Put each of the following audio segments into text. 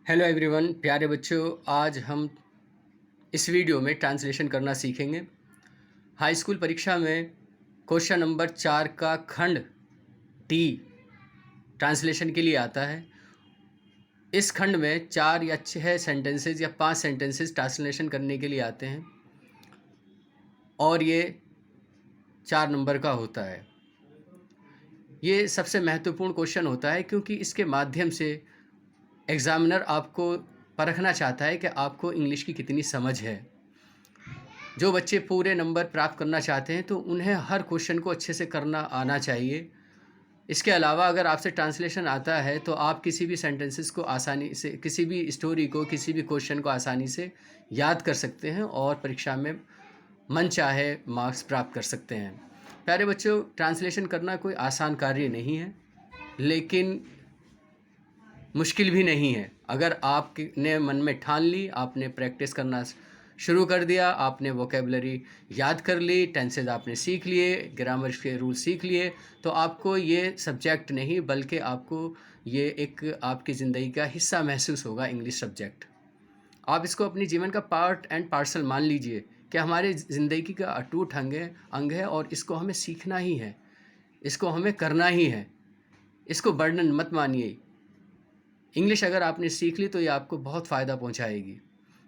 Hello everyone, प्यारे बच्चों। आज हम इस वीडियो में ट्रांसलेशन करना सीखेंगे। हाई स्कूल परीक्षा में क्वेश्चन नंबर 4 का खंड डी ट्रांसलेशन के लिए आता है। इस खंड में 4 या 6 सेंटेंसेस या 5 सेंटेंसेस ट्रांसलेशन करने के लिए आते हैं और ये 4 नंबर का होता है। ये सबसे महत्वपूर्ण क्वेश्चन होता है क्योंकि इसके माध्यम से एग्ज़ामिनर आपको परखना चाहता है कि आपको इंग्लिश की कितनी समझ है। जो बच्चे पूरे नंबर प्राप्त करना चाहते हैं तो उन्हें हर क्वेश्चन को अच्छे से करना आना चाहिए। इसके अलावा अगर आपसे ट्रांसलेशन आता है तो आप किसी भी सेंटेंसेस को आसानी से, किसी भी स्टोरी को, किसी भी क्वेश्चन को आसानी से याद कर सकते हैं और परीक्षा में मन चाहे मार्क्स प्राप्त कर सकते हैं। प्यारे बच्चों, ट्रांसलेशन करना कोई आसान कार्य नहीं है, लेकिन मुश्किल भी नहीं है। अगर आपने मन में ठान ली, आपने प्रैक्टिस करना शुरू कर दिया, आपने वोकेबलरी याद कर ली, टेंसेज आपने सीख लिए, ग्रामर के रूल सीख लिए, तो आपको ये सब्जेक्ट नहीं बल्कि आपको ये एक आपकी ज़िंदगी का हिस्सा महसूस होगा, इंग्लिश सब्जेक्ट। आप इसको अपने जीवन का पार्ट एंड पार्सल मान लीजिए कि हमारे ज़िंदगी का अटूट अंग है और इसको हमें सीखना ही है, इसको हमें करना ही है। इसको बर्डन मत मानिए। इंग्लिश अगर आपने सीख ली तो ये आपको बहुत फ़ायदा पहुंचाएगी।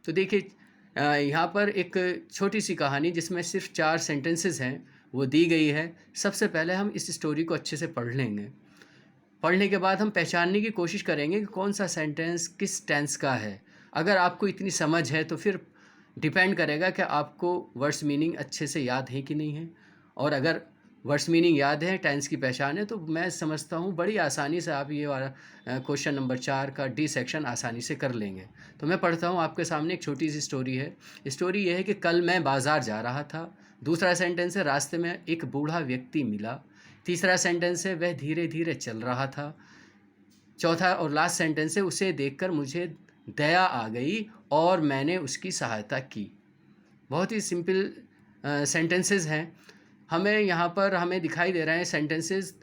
तो देखिए, यहाँ पर एक छोटी सी कहानी जिसमें सिर्फ 4 सेंटेंसेस हैं वो दी गई है। सबसे पहले हम इस स्टोरी को अच्छे से पढ़ लेंगे। पढ़ने के बाद हम पहचानने की कोशिश करेंगे कि कौन सा सेंटेंस किस टेंस का है। अगर आपको इतनी समझ है तो फिर डिपेंड करेगा कि आपको वर्ड्स मीनिंग अच्छे से याद है कि नहीं है। और अगर वर्ड्स मीनिंग याद है, टेंस की पहचान है, तो मैं समझता हूँ बड़ी आसानी से आप ये वाला क्वेश्चन नंबर 4 का डी सेक्शन आसानी से कर लेंगे। तो मैं पढ़ता हूँ आपके सामने। एक छोटी सी स्टोरी है। स्टोरी ये है कि कल मैं बाज़ार जा रहा था। दूसरा सेंटेंस है रास्ते में एक बूढ़ा व्यक्ति मिला। तीसरा सेंटेंस है वह धीरे धीरे चल रहा था। चौथा और लास्ट सेंटेंस है उसे देखकर मुझे दया आ गई और मैंने उसकी सहायता की। बहुत ही सिंपल सेंटेंसेस हैं। हमें यहाँ पर हमें दिखाई दे रहे हैं सेंटेंसेस।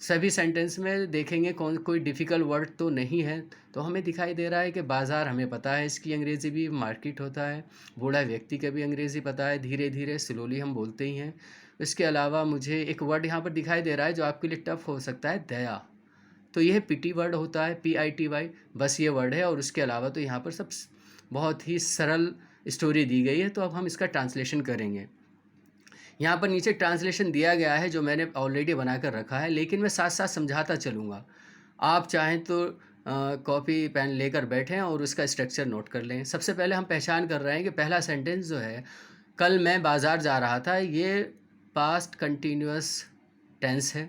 सभी सेंटेंस में देखेंगे कोई डिफ़िकल्ट वर्ड तो नहीं है। तो हमें दिखाई दे रहा है कि बाज़ार हमें पता है, इसकी अंग्रेज़ी भी मार्केट होता है। बूढ़ा व्यक्ति का भी अंग्रेज़ी पता है, धीरे धीरे स्लोली हम बोलते ही हैं। इसके अलावा मुझे एक वर्ड यहाँ पर दिखाई दे रहा है जो आपके लिए टफ हो सकता है, दया। तो यह पिटी वर्ड होता है, PITY, बस ये वर्ड है। और उसके अलावा तो यहाँ पर सब बहुत ही सरल स्टोरी दी गई है। तो अब हम इसका ट्रांसलेशन करेंगे। यहाँ पर नीचे ट्रांसलेशन दिया गया है जो मैंने ऑलरेडी बनाकर रखा है, लेकिन मैं साथ साथ समझाता चलूँगा। आप चाहें तो कॉपी पेन लेकर बैठें और उसका स्ट्रक्चर नोट कर लें। सबसे पहले हम पहचान कर रहे हैं कि पहला सेंटेंस जो है, कल मैं बाज़ार जा रहा था, ये पास्ट कंटिन्यूअस टेंस है।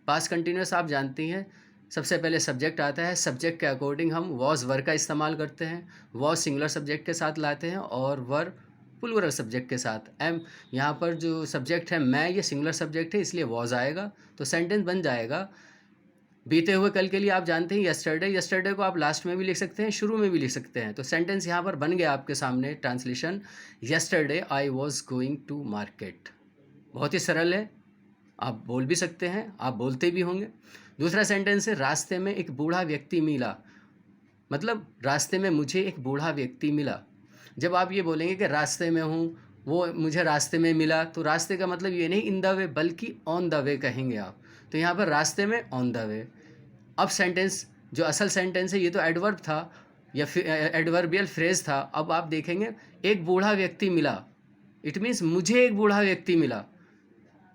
पास्ट कंटिन्यूअस आप जानती हैं, सबसे पहले सब्जेक्ट आता है। सब्जेक्ट के अकॉर्डिंग हम वॉज वर का इस्तेमाल करते हैं। वॉज सिंगुलर सब्जेक्ट के साथ लाते हैं और वर प्लूरल सब्जेक्ट के साथ। एम यहाँ पर जो सब्जेक्ट है मैं, ये सिंगुलर सब्जेक्ट है, इसलिए वॉज आएगा। तो सेंटेंस बन जाएगा बीते हुए कल के लिए। आप जानते हैं यस्टरडे, यस्टरडे को आप लास्ट में भी लिख सकते हैं, शुरू में भी लिख सकते हैं। तो सेंटेंस यहाँ पर बन गया आपके सामने translation, yesterday I was going to market. बहुत ही सरल है, आप बोल भी सकते हैं, आप बोलते भी होंगे। दूसरा सेंटेंस है रास्ते में एक बूढ़ा व्यक्ति मिला। मतलब रास्ते में मुझे एक बूढ़ा व्यक्ति मिला। जब आप ये बोलेंगे कि रास्ते में हूँ, वो मुझे रास्ते में मिला, तो रास्ते का मतलब ये नहीं इन द वे, बल्कि ऑन द वे कहेंगे आप। तो यहाँ पर रास्ते में, ऑन द वे। अब सेंटेंस जो असल सेंटेंस है, ये तो एडवर्ब था या फिर एडवर्बियल फ्रेज था। अब आप देखेंगे एक बूढ़ा व्यक्ति मिला, इट मीन्स मुझे एक बूढ़ा व्यक्ति मिला।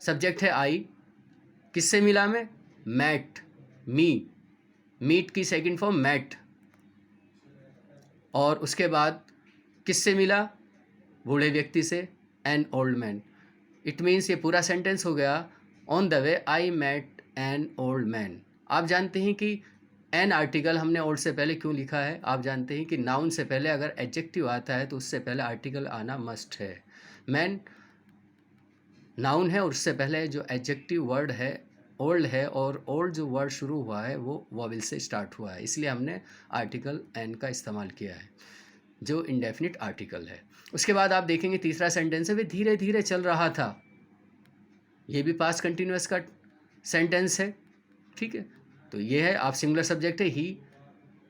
सब्जेक्ट है आई, किससे मिला मैं, मैट, मी, मीट की सेकंड फॉर्म मैट। और उसके बाद किससे मिला, बूढ़े व्यक्ति से, an old man. It means ये पूरा सेंटेंस हो गया, on the way I met an old man. आप जानते हैं कि एन आर्टिकल हमने ओल्ड से पहले क्यों लिखा है। आप जानते हैं कि नाउन से पहले अगर एडजेक्टिव आता है तो उससे पहले आर्टिकल आना मस्ट है। मैन नाउन है और उससे पहले जो एडजेक्टिव वर्ड है ओल्ड है, और ओल्ड जो वर्ड शुरू हुआ है वो वॉवेल से स्टार्ट हुआ है, इसलिए हमने आर्टिकल एन का इस्तेमाल किया है जो इंडेफिनिट आर्टिकल है। उसके बाद आप देखेंगे तीसरा सेंटेंस है, वे धीरे धीरे चल रहा था। ये भी पास्ट कंटिन्यूअस का सेंटेंस है, ठीक है। तो ये है, आप सिंगुलर सब्जेक्ट है ही,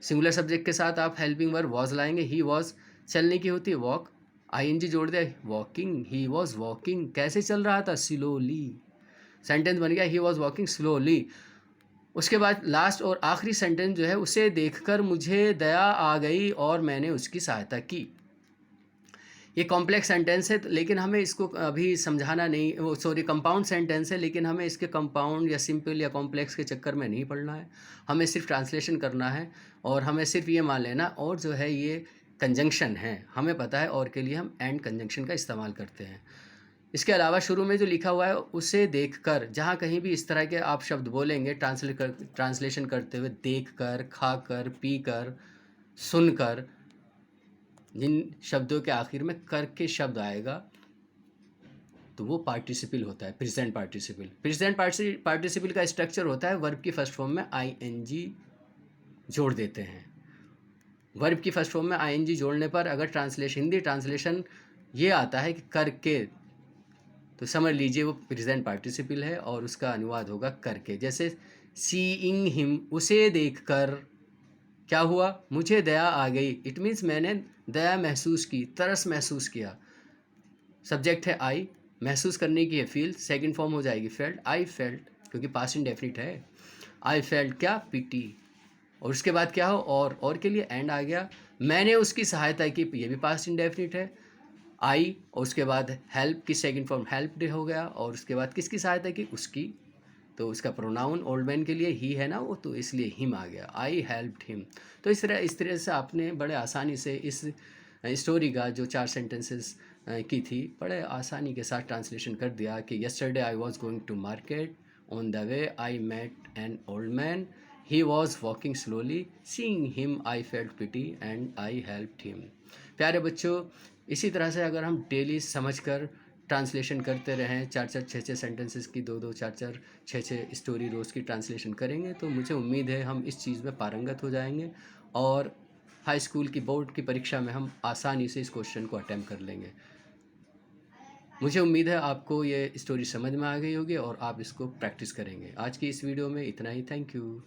सिंगुलर सब्जेक्ट के साथ आप हेल्पिंग वर्ब वॉज लाएंगे। ही वॉज चलने की होती है वॉक, आईएनजी जोड़ दिया वॉकिंग, ही वॉज वॉकिंग। कैसे चल रहा था? स्लोली। सेंटेंस बन गया ही वॉज वॉकिंग स्लोली। उसके बाद लास्ट और आखिरी सेंटेंस जो है, उसे देखकर मुझे दया आ गई और मैंने उसकी सहायता की। ये कॉम्प्लेक्स सेंटेंस है, लेकिन हमें इसको अभी समझाना नहीं, वो सॉरी कंपाउंड सेंटेंस है, लेकिन हमें इसके कंपाउंड या सिंपल या कॉम्प्लेक्स के चक्कर में नहीं पड़ना है। हमें सिर्फ ट्रांसलेशन करना है और हमें सिर्फ ये मान लेना, और जो है ये कंजंक्शन है, हमें पता है, और के लिए हम एंड कंजंक्शन का इस्तेमाल करते हैं। इसके अलावा शुरू में जो लिखा हुआ है, उसे देखकर, जहाँ कहीं भी इस तरह के आप शब्द बोलेंगे ट्रांसलेशन करते हुए, देखकर, खाकर, पीकर, सुनकर, जिन शब्दों के आखिर में कर के शब्द आएगा तो वो पार्टिसिपल होता है, प्रेजेंट पार्टिसिपल। प्रेजेंट पार्टिसिपल का स्ट्रक्चर होता है वर्ब की फर्स्ट फॉर्म में आईएनजी जोड़ देते हैं। वर्ब की फर्स्ट फॉर्म में आईएनजी जोड़ने पर अगर हिंदी ट्रांसलेशन ये आता है कि करके, तो समझ लीजिए वो प्रेजेंट पार्टिसिपल है और उसका अनुवाद होगा करके। जैसे सीइंग हिम, उसे देखकर क्या हुआ? मुझे दया आ गई। इट मीन्स मैंने दया महसूस की, तरस महसूस किया। सब्जेक्ट है आई, महसूस करने की है फील, सेकंड फॉर्म हो जाएगी फेल्ट, आई फेल्ट, क्योंकि पास्ट इंडेफिनिट है। आई फेल्ट क्या? पिटी। और उसके बाद क्या हो? और के लिए एंड आ गया। मैंने उसकी सहायता की, ये भी पास्ट इंडेफिनिट है। आई और उसके बाद हेल्प की सेकंड फॉर्म हेल्प्ड हो गया, और उसके बाद किसकी सहायता की? उसकी। तो उसका प्रोनाउन ओल्ड मैन के लिए ही है ना वो, तो इसलिए हिम आ गया, आई हेल्प्ड हिम। तो इस तरह से आपने बड़े आसानी से इस स्टोरी का जो 4 सेंटेंसेस की थी, बड़े आसानी के साथ ट्रांसलेशन कर दिया कि yesterday I was going to market, on the way I met an old man, he was walking slowly, seeing him I felt pity and I helped him. प्यारे बच्चों, इसी तरह से अगर हम डेली समझ कर ट्रांसलेशन करते रहें, 4-4, 6-6 सेंटेंसेस की 2-2, 4-4, 6-6 स्टोरी रोज़ की ट्रांसलेशन करेंगे, तो मुझे उम्मीद है हम इस चीज़ में पारंगत हो जाएंगे और हाई स्कूल की बोर्ड की परीक्षा में हम आसानी से इस क्वेश्चन को अटैम्प्ट कर लेंगे। मुझे उम्मीद है आपको ये स्टोरी समझ में आ गई होगी और आप इसको प्रैक्टिस करेंगे। आज की इस वीडियो में इतना ही। Thank you.